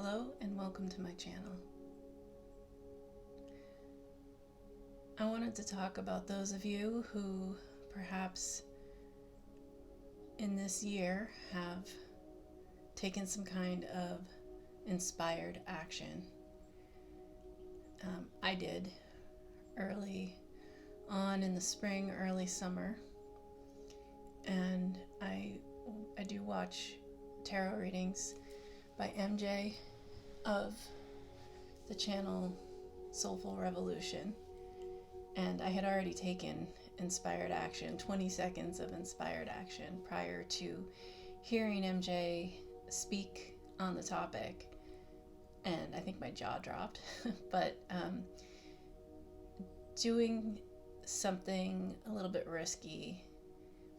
Hello and welcome to my channel. I wanted to talk about those of you who perhaps in this year have taken some kind of inspired action. I did early on in the spring, early summer, and I do watch tarot readings by MJ of the channel Soulful Revolution, and I had already taken inspired action, 20 seconds of inspired action prior to hearing MJ speak on the topic, and I think my jaw dropped. But doing something a little bit risky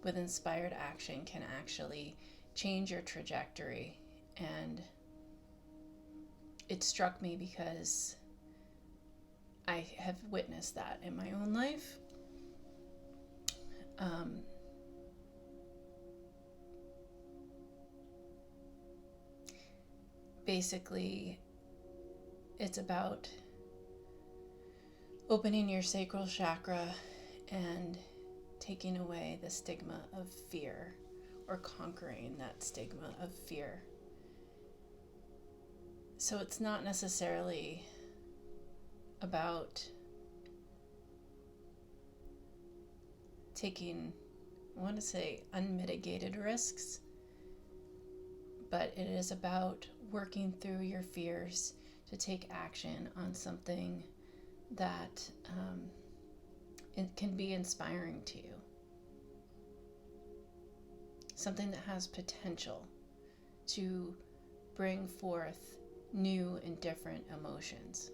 with inspired action can actually change your trajectory. And it struck me because I have witnessed that in my own life. Basically, it's about opening your sacral chakra and taking away the stigma of fear, or conquering that stigma of fear. So it's not necessarily about taking, I want to say, unmitigated risks, but it is about working through your fears to take action on something that it can be inspiring to you. Something that has potential to bring forth new and different emotions.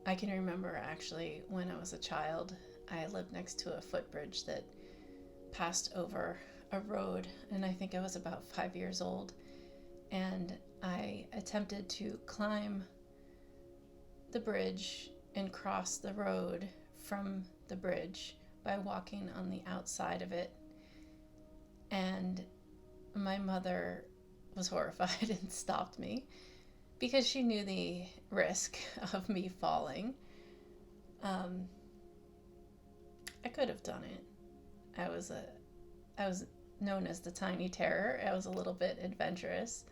I can remember actually when I was a child, I lived next to a footbridge that passed over a road, and I think I was about 5 years old, and I attempted to climb the bridge and cross the road from the bridge by walking on the outside of it, and my mother was horrified and stopped me because she knew the risk of me falling. I could have done it. I was known as the Tiny Terror. I was a little bit adventurous,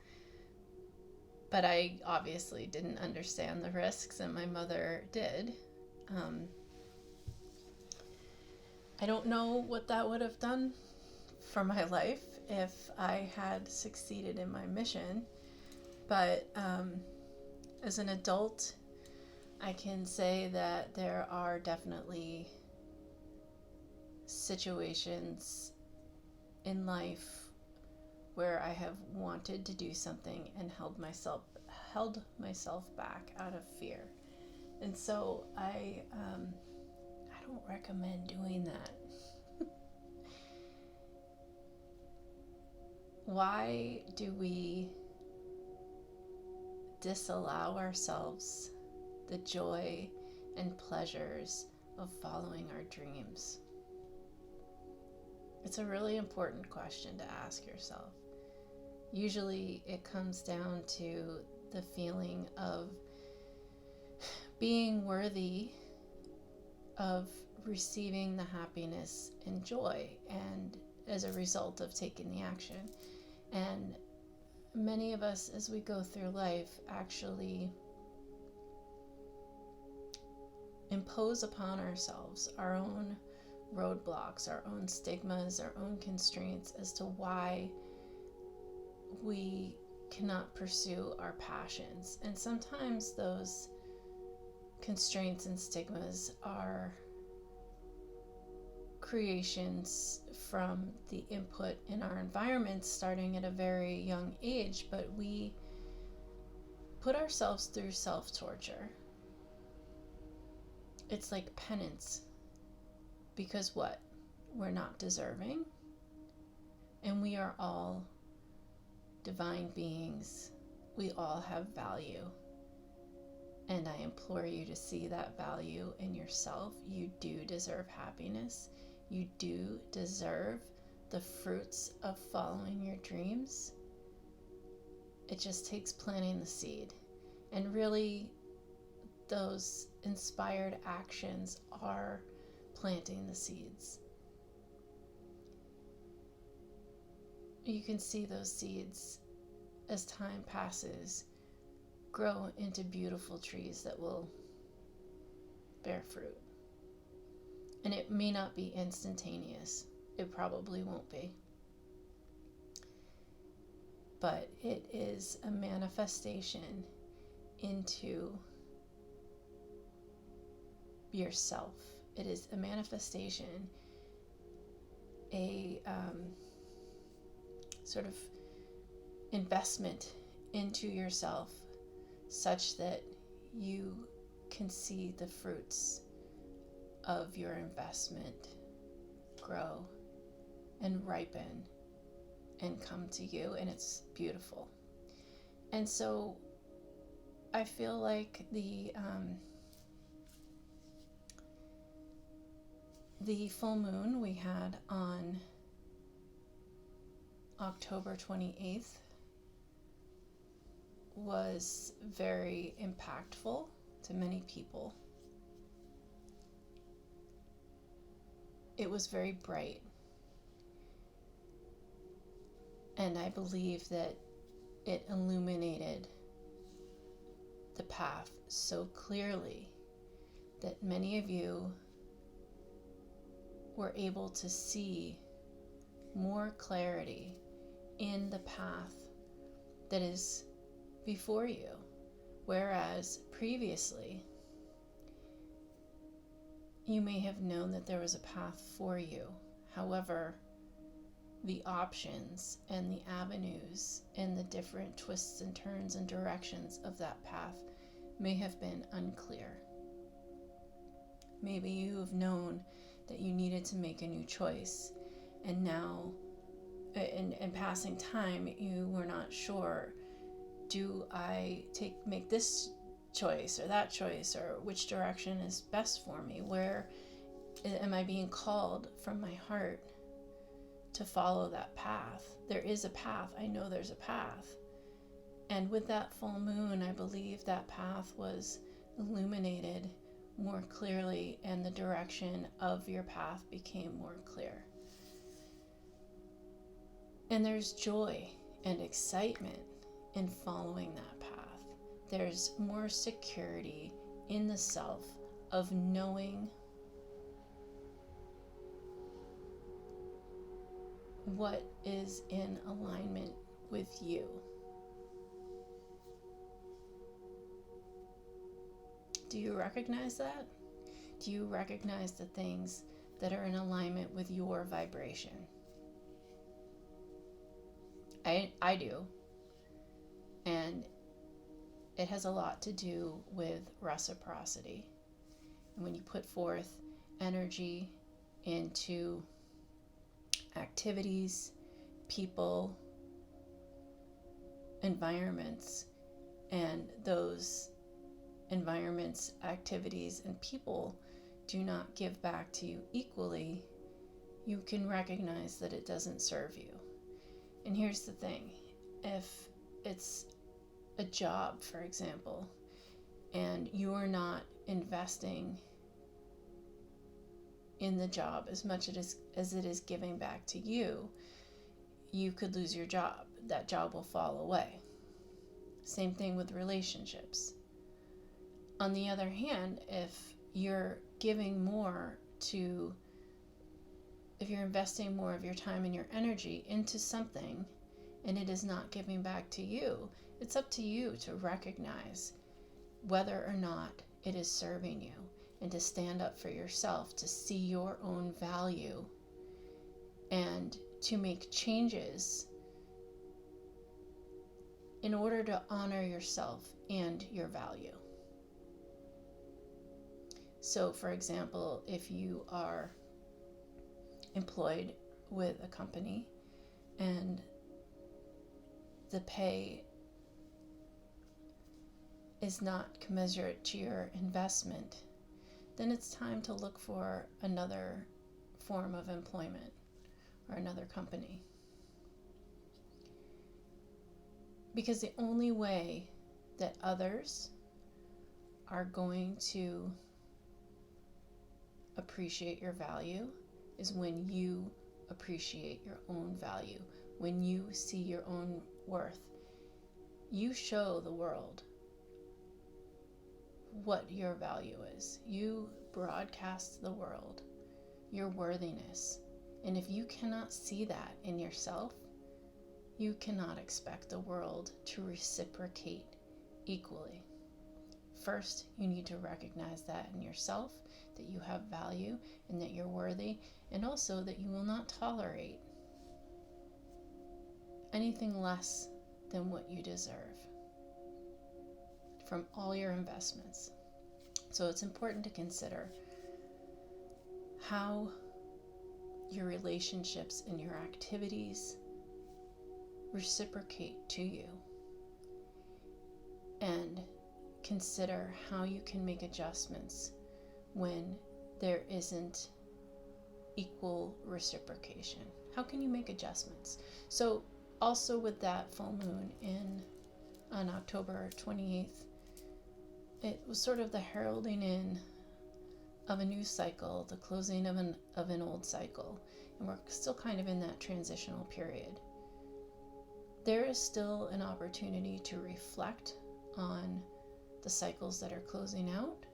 but I obviously didn't understand the risks, and my mother did. I don't know what that would have done for my life if I had succeeded in my mission, but as an adult, I can say that there are definitely situations in life where I have wanted to do something and held myself back out of fear. And so I don't recommend doing that. Why do we disallow ourselves the joy and pleasures of following our dreams? It's a really important question to ask yourself. Usually it comes down to the feeling of being worthy of receiving the happiness and joy, and as a result of taking the action. And many of us, as we go through life, actually impose upon ourselves our own roadblocks, our own stigmas, our own constraints as to why we cannot pursue our passions. And sometimes those constraints and stigmas are creations from the input in our environment starting at a very young age, but we put ourselves through self-torture. It's like penance, because what? We're not deserving, and we are all divine beings. We all have value, and I implore you to see that value in yourself. You do deserve happiness. You do deserve the fruits of following your dreams. It just takes planting the seed. And really, those inspired actions are planting the seeds. You can see those seeds, as time passes, grow into beautiful trees that will bear fruit. And it may not be instantaneous. It probably won't be. But it is a manifestation into yourself. It is a manifestation, a sort of investment into yourself, such that you can see the fruits of your investment grow and ripen and come to you, and it's beautiful. And so I feel like the full moon we had on October 28th was very impactful to many people. It was very bright. And I believe that it illuminated the path so clearly that many of you were able to see more clarity in the path that is before you, whereas previously you may have known that there was a path for you. However, the options and the avenues and the different twists and turns and directions of that path may have been unclear. Maybe you have known that you needed to make a new choice, and now in passing time you were not sure, do I make this choice or that choice, or which direction is best for me? Where am I being called from my heart to follow that path? There is a path. I know there's a path. And with that full moon, I believe that path was illuminated more clearly, and the direction of your path became more clear. And there's joy and excitement in following that path. There's more security in the self of knowing what is in alignment with you. Do you recognize that? Do you recognize the things that are in alignment with your vibration? I do. And it has a lot to do with reciprocity. And when you put forth energy into activities, people, environments, and those environments, activities, and people do not give back to you equally, you can recognize that it doesn't serve you. And here's the thing, if it's a job, for example, and you're not investing in the job as much as it is giving back to you, you could lose your job. That job will fall away. Same thing with relationships. On the other hand, if you're investing more of your time and your energy into something and it is not giving back to you, it's up to you to recognize whether or not it is serving you, and to stand up for yourself, to see your own value, and to make changes in order to honor yourself and your value. So, for example, if you are employed with a company and the pay is not commensurate to your investment, then it's time to look for another form of employment or another company. Because the only way that others are going to appreciate your value is when you appreciate your own value, when you see your own worth. You show the world what your value is. You broadcast to the world your worthiness. And if you cannot see that in yourself, you cannot expect the world to reciprocate equally. First, you need to recognize that in yourself, that you have value and that you're worthy, and also that you will not tolerate anything less than what you deserve from all your investments. So it's important to consider how your relationships and your activities reciprocate to you, and consider how you can make adjustments when there isn't equal reciprocation. How can you make adjustments? So also with that full moon on October 28th, it was sort of the heralding in of a new cycle, the closing of an old cycle, and we're still kind of in that transitional period. There is still an opportunity to reflect on the cycles that are closing out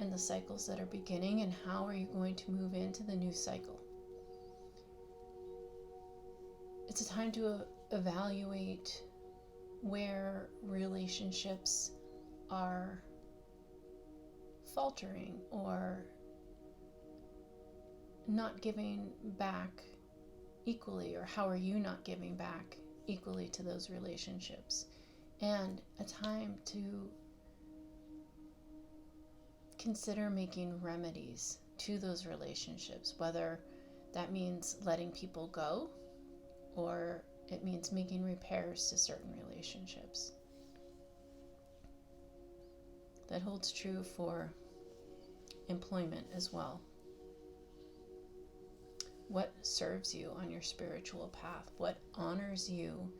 and the cycles that are beginning, and how are you going to move into the new cycle. It's a time to evaluate where relationships are faltering or not giving back equally, or how are you not giving back equally to those relationships, and a time to consider making remedies to those relationships, whether that means letting people go or it means making repairs to certain relationships. That holds true for employment as well. What serves you on your spiritual path? What honors you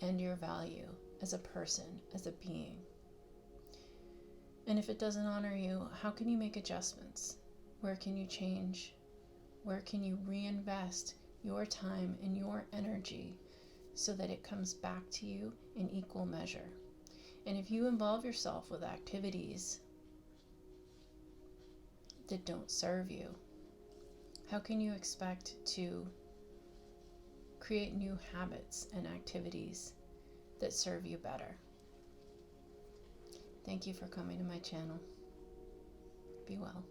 and your value as a person, as a being? And if it doesn't honor you, how can you make adjustments? Where can you change? Where can you reinvest your time and your energy so that it comes back to you in equal measure? And if you involve yourself with activities that don't serve you, how can you expect to create new habits and activities that serve you better? Thank you for coming to my channel. Be well.